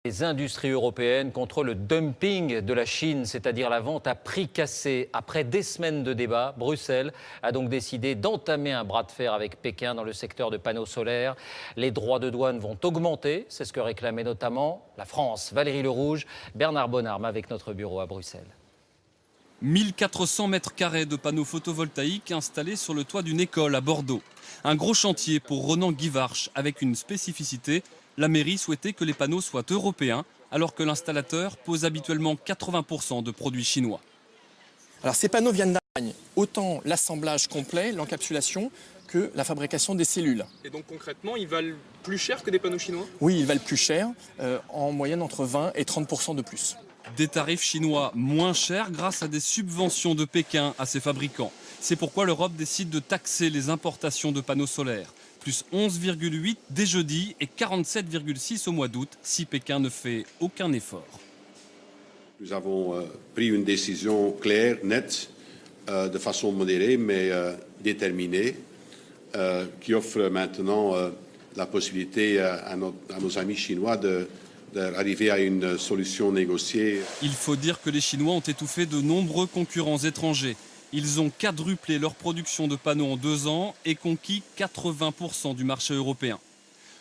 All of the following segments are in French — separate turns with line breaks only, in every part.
Les industries européennes contre le dumping de la Chine, c'est-à-dire la vente à prix cassé. Après des semaines de débats, Bruxelles a donc décidé d'entamer un bras de fer avec Pékin dans le secteur de panneaux solaires. Les droits de douane vont augmenter, c'est ce que réclamait notamment la France. Valérie Lerouge, Bernard Bonarme avec notre bureau à Bruxelles.
1400 mètres carrés de panneaux photovoltaïques installés sur le toit d'une école à Bordeaux. Un gros chantier pour Ronan Guivarch avec une spécificité. La mairie souhaitait que les panneaux soient européens, alors que l'installateur pose habituellement 80% de produits chinois.
Alors ces panneaux viennent d'Allemagne, autant l'assemblage complet, l'encapsulation, que la fabrication des cellules.
Et donc concrètement, ils valent plus cher que des panneaux chinois?
Oui, ils valent plus cher, en moyenne entre 20 et 30% de plus.
Des tarifs chinois moins chers grâce à des subventions de Pékin à ses fabricants. C'est pourquoi l'Europe décide de taxer les importations de panneaux solaires. Plus 11,8 dès jeudi et 47,6 au mois d'août si Pékin ne fait aucun effort.
Nous avons pris une décision claire, nette, de façon modérée mais déterminée, qui offre maintenant la possibilité à nos amis chinois d'arriver à une solution négociée.
Il faut dire que les Chinois ont étouffé de nombreux concurrents étrangers. Ils ont quadruplé leur production de panneaux en 2 ans et conquis 80% du marché européen.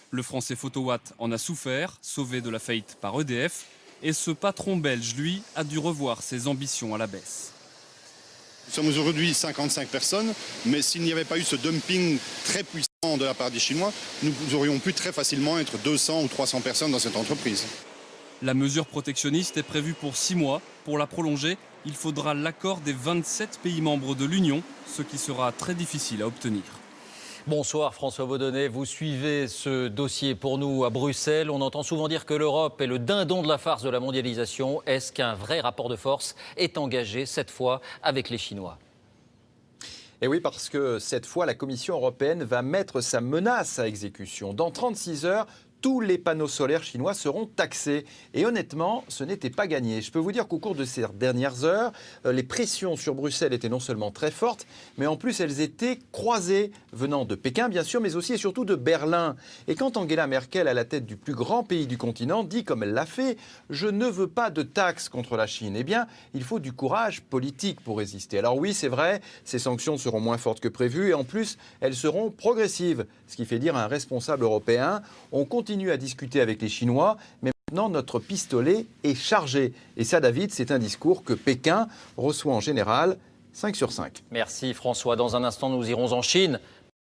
Le français Photowatt en a souffert, sauvé de la faillite par EDF. Et ce patron belge, lui, a dû revoir ses ambitions à la baisse.
Nous sommes aujourd'hui 55 personnes, mais s'il n'y avait pas eu ce dumping très puissant de la part des Chinois, nous aurions pu très facilement être 200 ou 300 personnes dans cette entreprise.
La mesure protectionniste est prévue pour 6 mois. Pour la prolonger, il faudra l'accord des 27 pays membres de l'Union, ce qui sera très difficile à obtenir.
Bonsoir François Baudonnet, vous suivez ce dossier pour nous à Bruxelles. On entend souvent dire que l'Europe est le dindon de la farce de la mondialisation. Est-ce qu'un vrai rapport de force est engagé cette fois avec les Chinois ?
Et oui, parce que cette fois, la Commission européenne va mettre sa menace à exécution. Dans 36 heures, tous les panneaux solaires chinois seront taxés. Et honnêtement, ce n'était pas gagné. Je peux vous dire qu'au cours de ces dernières heures, les pressions sur Bruxelles étaient non seulement très fortes, mais en plus elles étaient croisées, venant de Pékin bien sûr, mais aussi et surtout de Berlin. Et quand Angela Merkel, à la tête du plus grand pays du continent, dit comme elle l'a fait « Je ne veux pas de taxes contre la Chine », eh bien, il faut du courage politique pour résister. Alors oui, c'est vrai, ces sanctions seront moins fortes que prévu et en plus, elles seront progressives. Ce qui fait dire à un responsable européen « On continue à discuter avec les Chinois, mais maintenant notre pistolet est chargé. » Et ça, David, c'est un discours que Pékin reçoit en général 5 sur 5.
Merci François. Dans un instant, nous irons en Chine